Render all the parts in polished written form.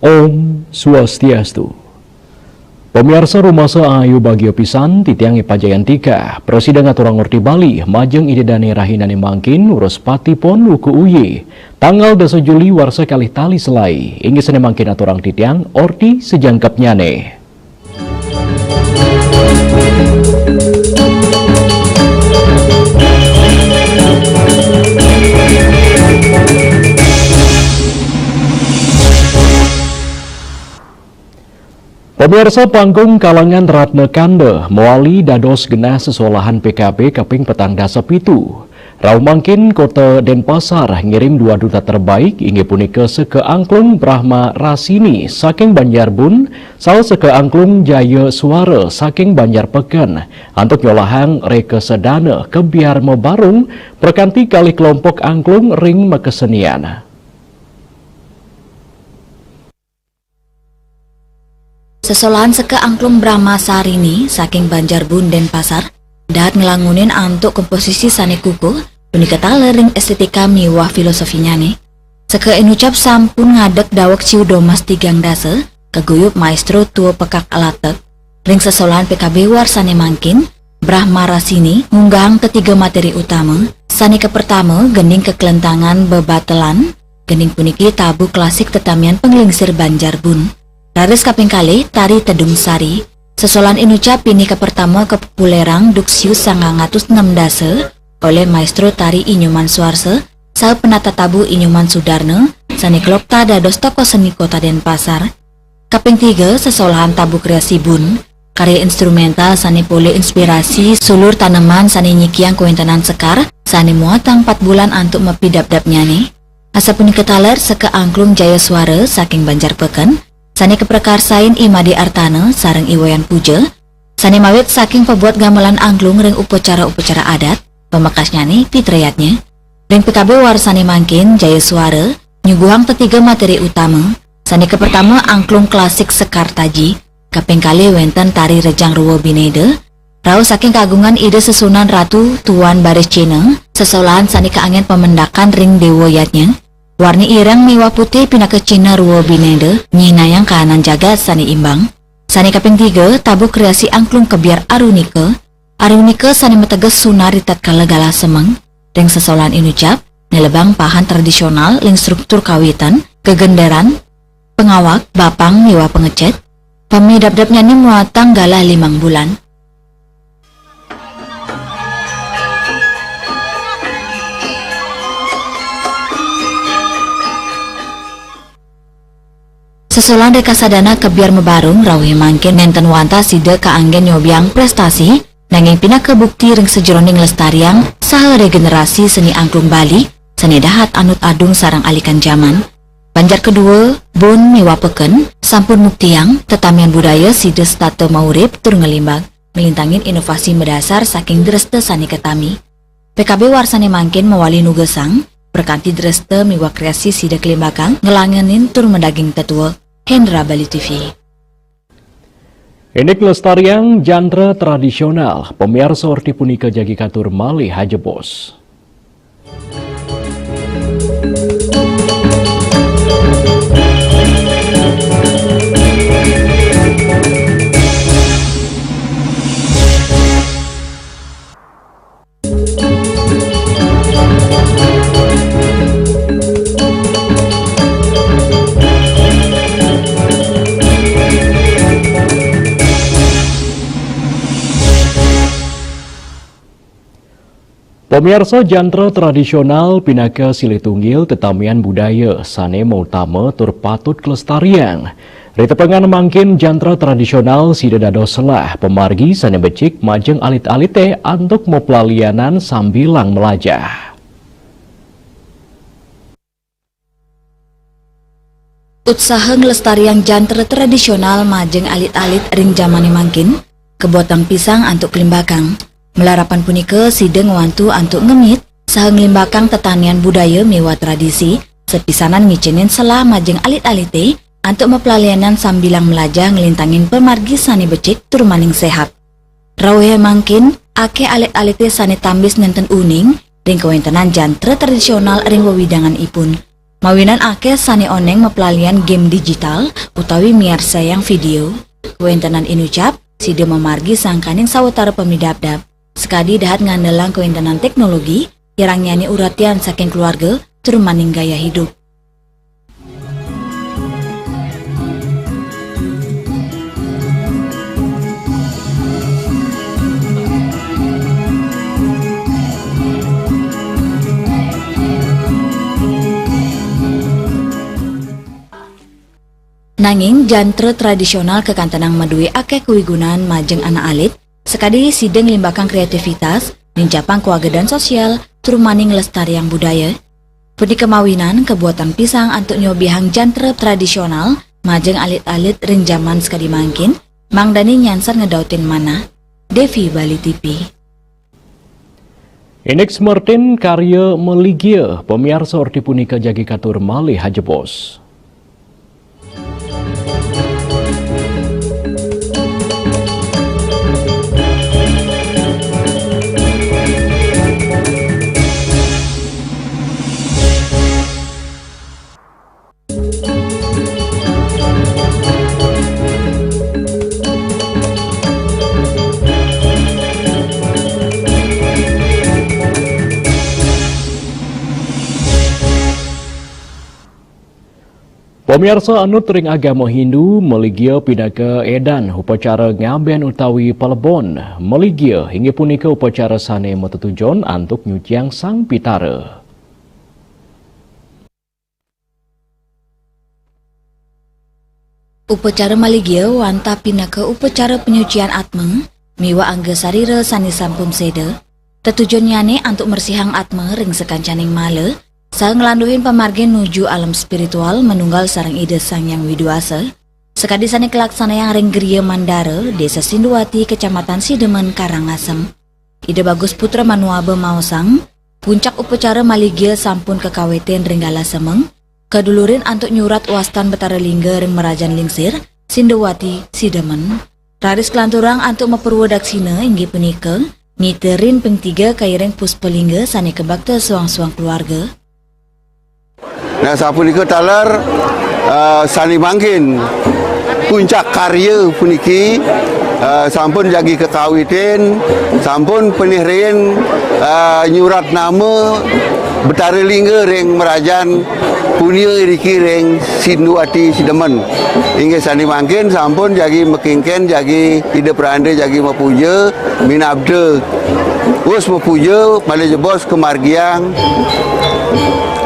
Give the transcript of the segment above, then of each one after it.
Om Swastiastu. Pemirsa rumasa ayu bagio pisan titiangi Pajayantika, Presiden aturang di Bali, majeng ide dani rahinani mangkin urus patipon uku uye. Tanggal 10 Juli warsa kalih tali selai, ingin sene mangkin aturang titiang orti sejangkap nyane. Pemirsa panggung kalangan Ratna Kande mewali dados genah sesolahan PKB kaping petang dasa pitu. Rau mangkin kota Denpasar ngirim 2 duta terbaik inge punika seke angklung Brahma Rasini saking Banjarbun, salah seke angklung Jaya Suara saking Banjar Peken, antuk nyolahang reke sedana kebiar mebarung perkanti kali kelompok angklung ring mekesenian. Sesolahan seke angklung Brahma Sarini saking Banjarbun Denpasar dahat ngelangunin antuk komposisi sane kuku punika talering estetika miwah filosofinya nih. Seke enucap sampun ngadek dawek ciu domas tigang dase keguyup maestro tua pekak alatek. Ring sesolahan PKB war sane mangkin Brahma Rasini ngunggahang ketiga materi utama. Sane ke pertama gening kekelentangan bebatelan, gening puniki tabu klasik tetamian penglingsir Banjarbun. Raris kaping kali tari Tedung Sari. Sesolan inucap ini ke pertama kepopulerang duksiu 906 dase oleh maestro tari Inyuman Suarse sah penata tabu Inyuman Sudarno sani klokta dados toko seni kota Denpasar. Kaping 3 sesolahan tabu kreasi bun karya instrumental sani pole inspirasi sulur tanaman sani nyikiang kuentenan sekar sani muatang 4 bulan antuk mepi dap-dap nyane. Asa punika taler seke angklung Jaya Suara saking Banjar Peken sani keprekarsain Imadi Artana sareng Iwayan Puja, sani mawit saking pembuat gamelan angklung ring upacara-upacara adat, pemakas nyani pitrayatnya. Ring PKB war sani mangkin Jaya Suara, nyuguhang ketiga materi utama, sani ke pertama angklung klasik Sekar Taji, kaping kali wenten tari Rejang Ruwo Binede, rau saking kagungan ide sesunan Ratu Tuan Baris Cina, sesolahan sani keangin pemendakan ring dewoyatnya. Warni irang miwa putih pinaka Cina Ruwo Binede, nyinayang kahanan jagat sani imbang. Sani kaping 3 tabu kreasi angklung kebiar Arunike. Arunike sani meteges sunari tatkala gala semeng. Ring sesolahan inucap, nelebang pahan tradisional ling struktur kawitan, kegenderan, pengawak, bapang miwa pengecet. Pemidap-dapnya ni muatang galah 5 bulan. Sesolan deka sadana kebiar mebarung rawi mangkin nenten wanta side kaanggen nyobiang prestasi nanging pina kebukti ring sejeroning lestariang saha regenerasi seni angklung Bali seni dahat anut adung sarang alikan zaman. Banjar kedua Bun miwa peken sampun muktiang tetamian budaya side state maurip tur ngelimbang melintangin inovasi mendasar saking dreste sani ketami. PKB warsane mangkin mewali nugesang perkanti dreste miwa kreasi side kelimbakang ngelangenin tur mendaging tetua. Hendra Bali TV. Ini kelestarian genre tradisional, pemirsa orti punika jagi katur malih hajebos. Pemirsa genre tradisional pinaka silih tunggil tetamian budaya sane mautama tur patut kelestarian. Ritepengan mangkin genre tradisional sida dados selah pemargi sane becik majeng alit-alit teh antuk mopelalianan sambilang melajah. Utsaha ngelestarian genre tradisional majeng alit-alit ring zamani mangkin kebotang pisang antuk kelimbakang. Melarapan punika sideng wantu antuk ngemit saha ngelimbakang tetanian budaya miwa tradisi sepisanan ngicinin selah majeng alit-alite antuk mepelalianan sambilang melajah ngelintangin pemargi sani becik tur maning sehat. Rawuhe mangkin ake alit-alite sani tambis nenten uning ring kewentenan genre tradisional ring wewidangan ipun. Mawinan akeh sani oneng mepelalian game digital utawi miar sayang video. Kuentenan inucap, sida memargi sangkaning sawetara pemidabdab. Sekadi dahat ngandelang kuentenan teknologi, irang nyani uratian saking keluarga, terumaning gaya hidup. Nanging jantre tradisional kekantenang medui akeh kuwigunan majeng anak alit, sekadi sideng limbakang kreativitas, nincapang kewagedan sosial, turumaning lestariang budaya. Pudi kemawinan kebuatan pisang antuk nyobihang jantre tradisional, majeng alit-alit ring jaman sekadi mangkin, mangdani nyansar ngedautin mana. Devi Bali TV. Inex Martin karya meligia, pemirsa orti punika jagi katur malih hajebos. Pemirsa anut ring agama Hindu, meligia pindah ke edan upacara ngaben utawi palebon. Meligia hingga punika upacara sane metutujon antuk nyuciang sang pitara. Upacara maligia wanta pindah ke upacara penyucian atma, miwa angga sarira sani sampun seda. Tetujonnyane antuk mersihang atma ring sekancaning male, sa ngelanduhin pamargen nuju alam spiritual menunggal sarang ide sang yang widuasa. Sekadi sani kelaksana yang ring Geria Mandara, Desa Sinduwati, Kecamatan Sidemen, Karangasem. Ide bagus putra manuabe maosang, puncak upacara maligia sampun kekaweten ring Gala Semeng, kedulurin antuk nyurat wastan Betara Lingga ring Merajan Lingsir, Sinduwati, Sidemen. Raris kelanturang antuk meperwadaksina inggih punika, ngiterin ping 3 kairing Puspalingga sani kebakta suang-suang keluarga. Nah, sapunika talar sani mangkin puncak karya puniki sampun jagi kekawiten, sampun penihrein nyurat nama Betara Lingga ring Merajan punia iriki ring Sinduwati Sidemen. Hingga sani mangkin sampun jagi mekingken jagi ide peranda jagi mepuja minabda. Us mepuja malajebos kemargiang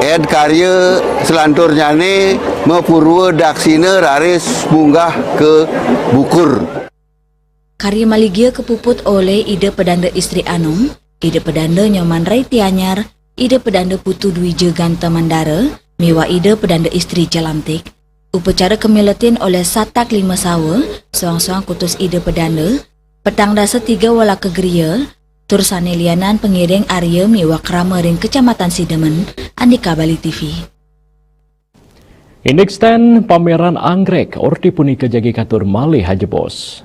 ed karya selanturnya ni mepurwa daksina raris munggah ke bukur. Karya maligia kepuput oleh ide pedanda istri Anum, ide pedanda Nyoman Raiti Anyar, ide pedanda Putu Dwije Ganta Mandara, miwa ide pedanda istri Jalantik. Upacara kemiletin oleh Satak Lima Sawa, soang-soang kutus ide pedanda, petang dasa 3 wala kegeria, tursane lianan pengiring Arya miwa krama ring Kecamatan Sidemen, Andika Bali TV. Inex 10 pameran anggrek orti punika jagi katur malih hajebos.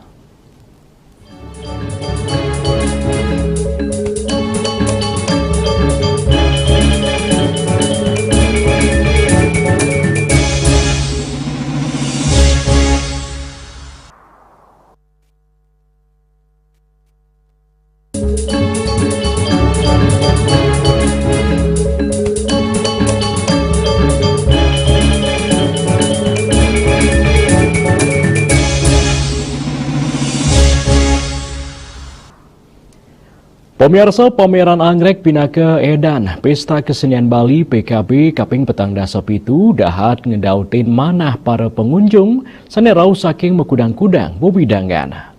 Pemirsa pameran anggrek pinaka edan Pesta Kesenian Bali PKB kaping petang dasa pitu dahat ngedautin manah para pengunjung sane rau saking mekudang-kudang bebidangan.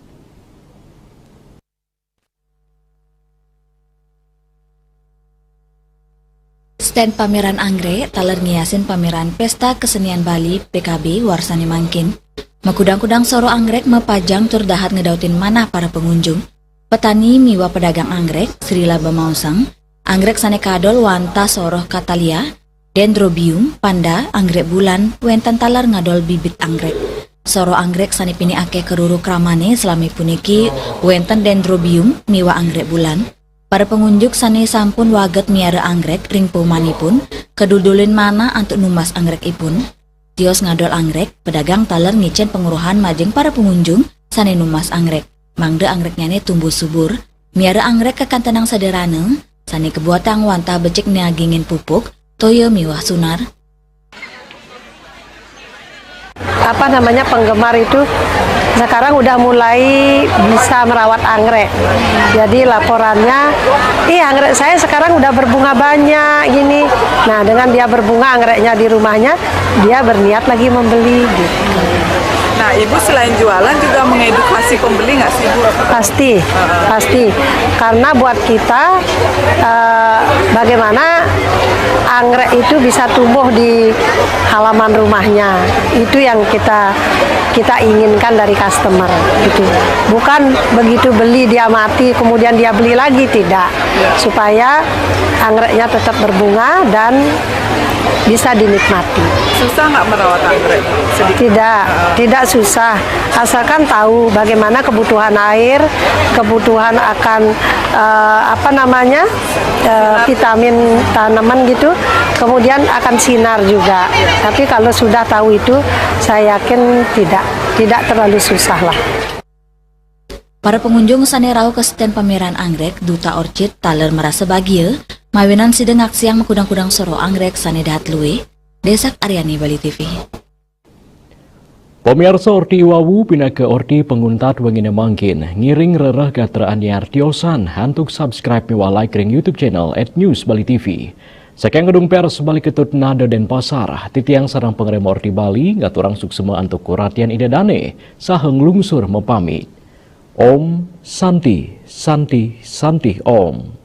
Stand pameran anggrek taler ngiasin pameran Pesta Kesenian Bali PKB warsani mangkin. Mekudang-kudang soro anggrek mepajang tur dahat ngedautin manah para pengunjung. Petani miwa pedagang anggrek, Sri Laba Mausang, anggrek sane kadol wanta soroh katalia, dendrobium, panda, anggrek bulan, wentan talar ngadol bibit anggrek. Soro anggrek sane pini ake keruru kramane selami puniki, wentan dendrobium, miwa anggrek bulan. Para pengunjuk sane sampun waget miara anggrek ring pomanipun, kedudulin mana antuk numas anggrek ipun. Tios ngadol anggrek, pedagang taler ngicen penguruhan majeng para pengunjung sane numas anggrek. Mangde anggreknya ne tumbuh subur, miara anggrek kekan tenang sederhana, sane kebuatan wanta becek niagingin pupuk, toyo miwah sunar. Penggemar itu sekarang udah mulai bisa merawat anggrek. Jadi laporannya, anggrek saya sekarang udah berbunga banyak gini. Nah, dengan dia berbunga anggreknya di rumahnya, dia berniat lagi membeli gitu. Nah, Ibu selain jualan juga mengedukasi pembeli nggak sih, Bu? Pasti. Karena buat kita, bagaimana anggrek itu bisa tumbuh di halaman rumahnya. Itu yang kita inginkan dari customer. Gitu. Bukan begitu beli dia mati, kemudian dia beli lagi, tidak. Supaya anggreknya tetap berbunga dan bisa dinikmati. Susah nggak merawat anggrek? Tidak susah. Asalkan tahu bagaimana kebutuhan air, kebutuhan akan vitamin tanaman gitu, kemudian akan sinar juga. Tapi kalau sudah tahu itu, saya yakin tidak terlalu susah lah. Para pengunjung sane rau ke stand pameran anggrek Duta Orchid taler merasa bahagia mawinan sideng aksi yang mekudang-kudang soro anggrek sane dahat luwe. Desak Aryani, Bali TV. Pemirsa Orti Iwawu pindah ke Orti penguntat wengine mangkin ngiring rereh gatraan yar tiosan hantuk subscribe miwa like ring YouTube channel @newsbali.tv. Sekian gedung pers Bali Ketut Nada Denpasar, titiang sarang pengerem Orti Bali ngaturang suksema antuk kuratian idedane saheng lungsur mempamit. Om Santi Santi Santi Om.